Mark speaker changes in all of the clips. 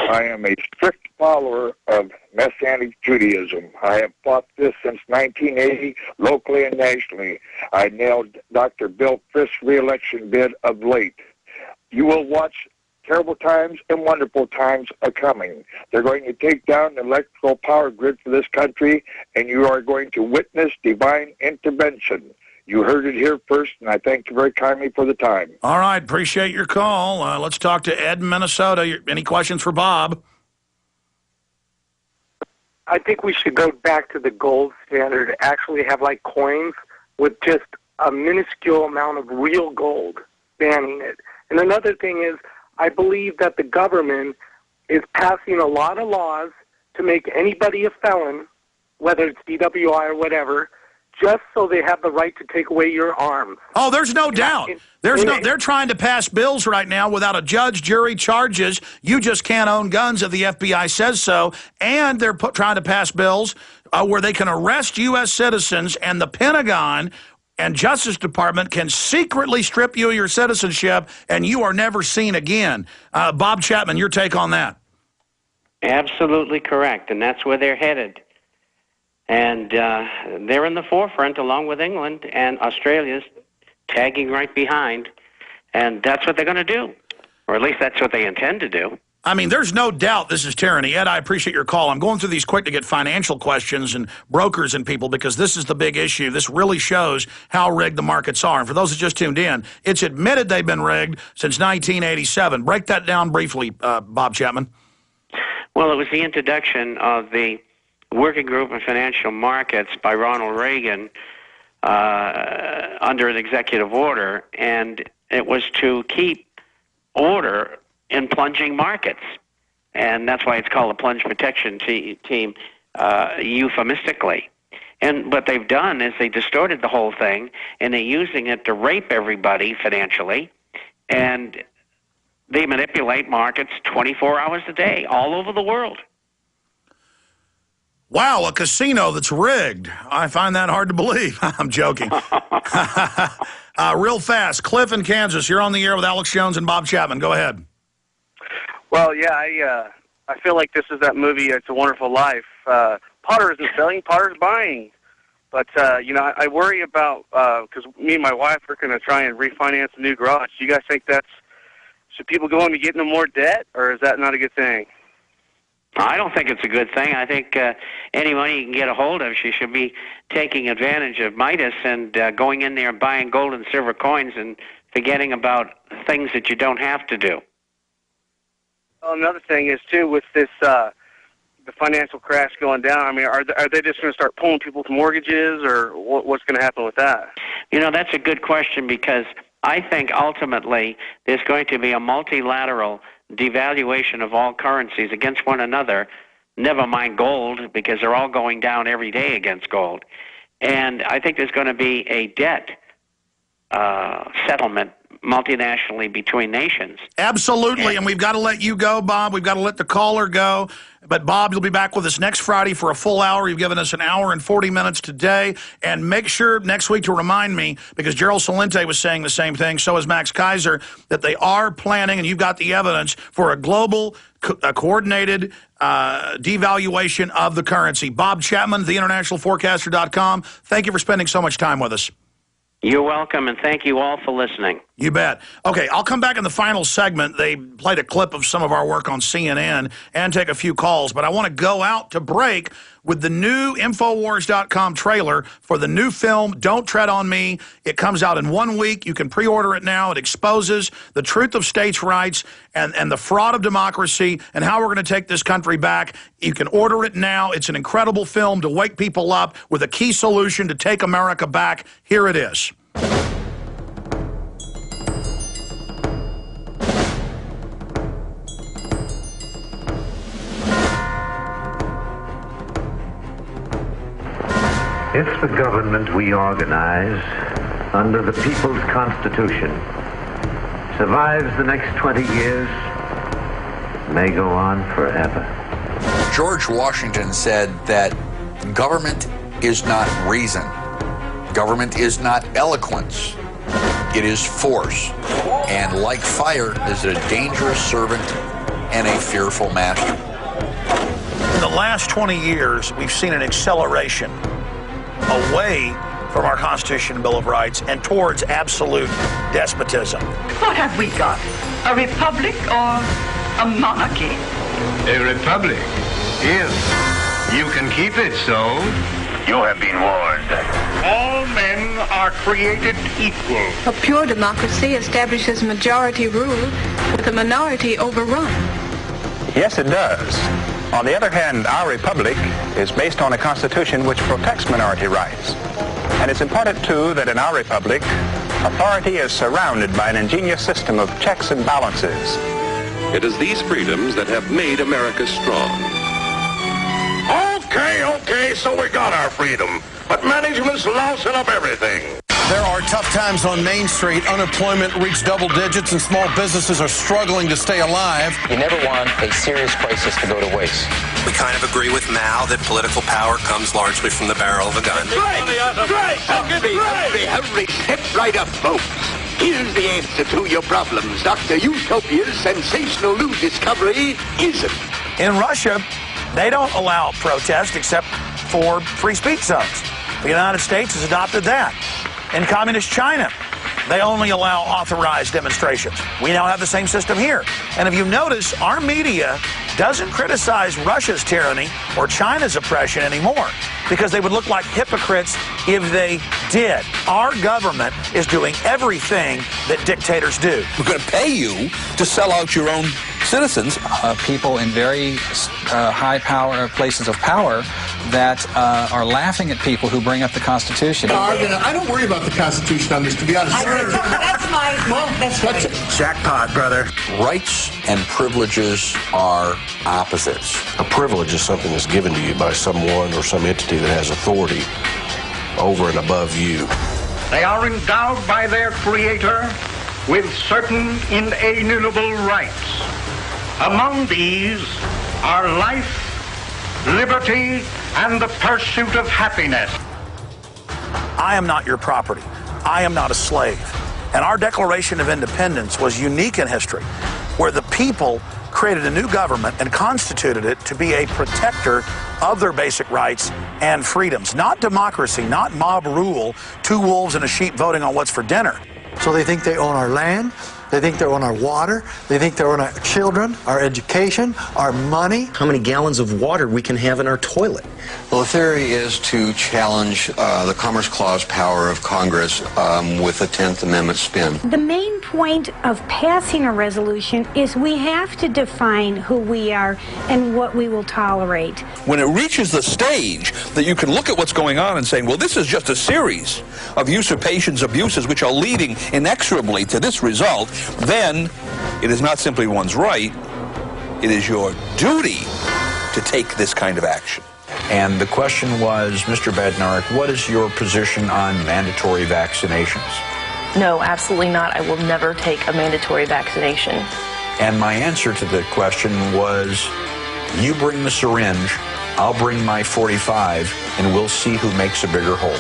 Speaker 1: I am a strict follower of Messianic Judaism. I have fought this since 1980, locally and nationally. I nailed Dr. Bill Frist's re-election bid of late. You will watch terrible times and wonderful times are coming. They're going to take down the electrical power grid for this country, and you are going to witness divine intervention. You heard it here first, and I thank you very kindly for the time.
Speaker 2: All right, appreciate your call. Let's talk to Ed in Minnesota. Any questions for Bob?
Speaker 3: I think we should go back to the gold standard, actually have like coins with just a minuscule amount of real gold, banning it. And another thing is, I believe that the government is passing a lot of laws to make anybody a felon, whether it's DWI or whatever, just so they have the right to take away your arms.
Speaker 2: Oh, there's no doubt. They're trying to pass bills right now without a judge, jury, charges. You just can't own guns if the FBI says so. And they're trying to pass bills where they can arrest U.S. citizens, and the Pentagon and Justice Department can secretly strip you of your citizenship, and you are never seen again. Bob Chapman, your take on that?
Speaker 4: Absolutely correct, and that's where they're headed. And they're in the forefront along with England, and Australia's tagging right behind. And that's what they're going to do, or at least that's what they intend to do.
Speaker 2: I mean, there's no doubt this is tyranny. Ed, I appreciate your call. I'm going through these quick to get financial questions and brokers and people, because this is the big issue. This really shows how rigged the markets are. And for those that just tuned in, it's admitted they've been rigged since 1987. Break that down briefly, Bob Chapman.
Speaker 4: Well, it was the introduction of the Working Group on Financial Markets by Ronald Reagan under an executive order, and it was to keep order in plunging markets. And that's why it's called a plunge protection team, euphemistically. And what they've done is they distorted the whole thing, and they're using it to rape everybody financially, and they manipulate markets 24 hours a day all over the world.
Speaker 2: Wow, a casino that's rigged. I find that hard to believe. I'm joking. Real fast, Cliff in Kansas, you're on the air with Alex Jones and Bob Chapman. Go ahead.
Speaker 5: Well, yeah, I feel like this is that movie, It's a Wonderful Life. Potter isn't selling, Potter's buying. But, I worry about, because me and my wife are going to try and refinance a new garage. Do you guys think should people go into getting more debt, or is that not a good thing?
Speaker 4: I don't think it's a good thing. I think any money you can get a hold of, she should be taking advantage of Midas and going in there and buying gold and silver coins and forgetting about things that you don't have to do.
Speaker 5: Well, another thing is, too, with this the financial crash going down, I mean, are they just going to start pulling people's mortgages, or what's going to happen with that?
Speaker 4: You know, that's a good question, because I think ultimately there's going to be a multilateral devaluation of all currencies against one another, never mind gold, because they're all going down every day against gold. And I think there's going to be a debt settlement multinationally between nations.
Speaker 2: Absolutely, and we've got to let you go, Bob. We've got to let the caller go. But, Bob, you'll be back with us next Friday for a full hour. You've given us an hour and 40 minutes today. And make sure next week to remind me, because Gerald Celente was saying the same thing, so is Max Kaiser, that they are planning, and you've got the evidence, for a global coordinated devaluation of the currency. Bob Chapman, theinternationalforecaster.com. Thank you for spending so much time with us.
Speaker 4: You're welcome, and thank you all for listening.
Speaker 2: You bet. Okay, I'll come back in the final segment. They played a clip of some of our work on CNN and take a few calls, but I want to go out to break with the new Infowars.com trailer for the new film, Don't Tread on Me. It comes out in 1 week. You can pre-order it now. It exposes the truth of states' rights and the fraud of democracy and how we're going to take this country back. You can order it now. It's an incredible film to wake people up with a key solution to take America back. Here it is.
Speaker 6: If the government we organize under the People's Constitution survives the next 20 years, it may go on forever.
Speaker 7: George Washington said that government is not reason. Government is not eloquence. It is force. And like fire, is a dangerous servant and a fearful master.
Speaker 2: In the last 20 years, we've seen an acceleration away from our Constitution and Bill of Rights and towards absolute despotism.
Speaker 8: What have we got? A republic or a monarchy?
Speaker 9: A republic. Yes. You can keep it so.
Speaker 10: You have been warned.
Speaker 9: All men are created equal.
Speaker 11: A pure democracy establishes majority rule with a minority overrun.
Speaker 12: Yes, it does. On the other hand, our republic is based on a constitution which protects minority rights. And it's important, too, that in our republic, authority is surrounded by an ingenious system of checks and balances.
Speaker 13: It is these freedoms that have made America strong.
Speaker 10: Okay, so we got our freedom, but management's lousing up everything.
Speaker 14: There are tough times on Main Street. Unemployment reached double digits and small businesses are struggling to stay alive.
Speaker 15: You never want a serious crisis to go to waste.
Speaker 16: We kind of agree with Mao that political power comes largely from the barrel of a gun.
Speaker 10: Hurry, step right up, folks. Here's the answer to your problems. Dr. Utopia's sensational new discovery isn't.
Speaker 2: In Russia, they don't allow protest except for free speech zones. The United States has adopted that. In communist China, they only allow authorized demonstrations. We now have the same system here. And if you notice, our media doesn't criticize Russia's tyranny or China's oppression anymore because they would look like hypocrites if they did. Our government is doing everything that dictators do.
Speaker 17: We're going to pay you to sell out your own citizens.
Speaker 18: People in very high power places of power that are laughing at people who bring up the Constitution.
Speaker 14: I don't worry about the Constitution on this, to be honest.
Speaker 15: That's jackpot, brother.
Speaker 7: Rights and privileges are opposites.
Speaker 19: A privilege is something that's given to you by someone or some entity that has authority over and above you.
Speaker 9: They are endowed by their Creator with certain inalienable rights. Among these are life, liberty, and the pursuit of happiness.
Speaker 2: I am not your property. I am not a slave. And our Declaration of Independence was unique in history, where the people created a new government and constituted it to be a protector of their basic rights and freedoms. Not democracy, not mob rule, two wolves and a sheep voting on what's for dinner.
Speaker 20: So they think they own our land, they think they own our water, they think they own our children, our education, our money.
Speaker 15: How many gallons of water we can have in our toilet?
Speaker 21: Well, the theory is to challenge the Commerce Clause power of Congress with a 10th Amendment spin.
Speaker 22: The main point of passing a resolution is we have to define who we are and what we will tolerate.
Speaker 17: When it reaches the stage that you can look at what's going on and saying, well, this is just a series of usurpations, abuses, which are leading inexorably to this result, then it is not simply one's right, it is your duty to take this kind of action.
Speaker 7: And the question was, Mr. Badnarik, what is your position on mandatory vaccinations?
Speaker 23: No, absolutely not. I will never take a mandatory vaccination.
Speaker 7: And my answer to the question was, you bring the syringe, I'll bring my 45, and we'll see who makes a bigger hole.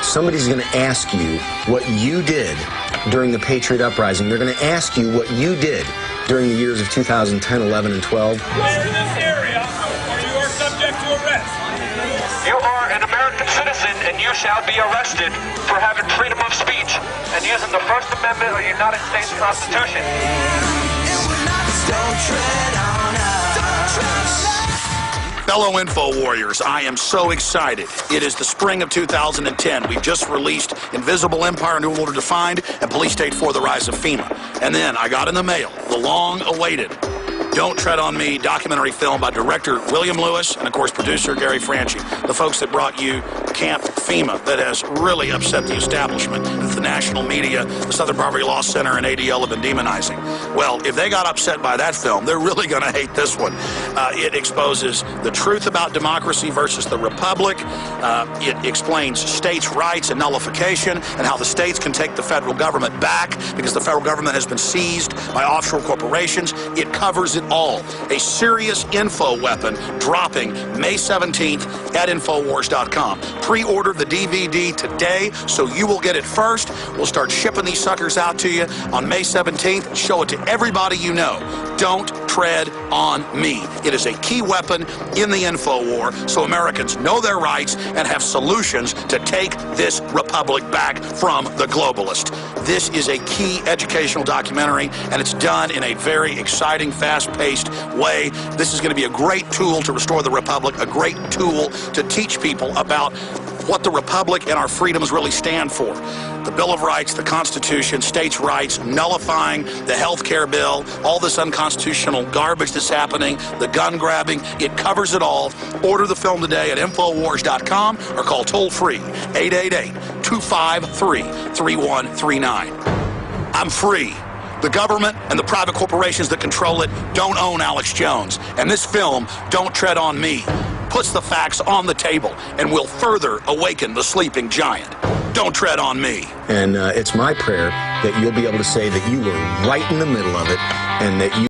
Speaker 15: Somebody's going to ask you what you did during the Patriot Uprising. They're going to ask you what you did during the years of 2010, 11, and 12.
Speaker 24: Clear this area, or you are subject to arrest.
Speaker 25: You are an American citizen, and you shall be arrested for having freedom of speech and using the First Amendment of the United States Constitution.
Speaker 2: Don't tread on us. Fellow Info Warriors, I am so excited. It is the spring of 2010. We've just released Invisible Empire, New World Defined, and Police State 4, The Rise of FEMA. And then I got in the mail the long-awaited Don't Tread on Me documentary film by director William Lewis and, of course, producer Gary Franchi, the folks that brought you Camp FEMA that has really upset the establishment that the national media, the Southern Poverty Law Center, and ADL have been demonizing. Well, if they got upset by that film, they're really going to hate this one. It exposes the truth about democracy versus the republic. It explains states' rights and nullification and how the states can take the federal government back because the federal government has been seized by offshore corporations. It covers it all. A serious info weapon dropping May 17th at Infowars.com. Pre-order the DVD today so you will get it first. We'll start shipping these suckers out to you on May 17th. Show it to everybody you know. Don't tread on me. It is a key weapon in the info war, so Americans know their rights and have solutions to take this republic back from the globalists. This is a key educational documentary, and it's done in a very exciting, fast-paced way. This is going to be a great tool to restore the republic, a great tool to teach people about what the republic and our freedoms really stand for. The Bill of Rights, the Constitution, states' rights, nullifying the health care bill, all this unconstitutional garbage that's happening, the gun grabbing, it covers it all. Order the film today at Infowars.com or call toll-free 888-253-3139. I'm free. The government and the private corporations that control it don't own Alex Jones. And this film, Don't Tread on Me, puts the facts on the table and will further awaken the sleeping giant. Don't tread on me.
Speaker 15: And it's my prayer that you'll be able to say that you were right in the middle of it and that you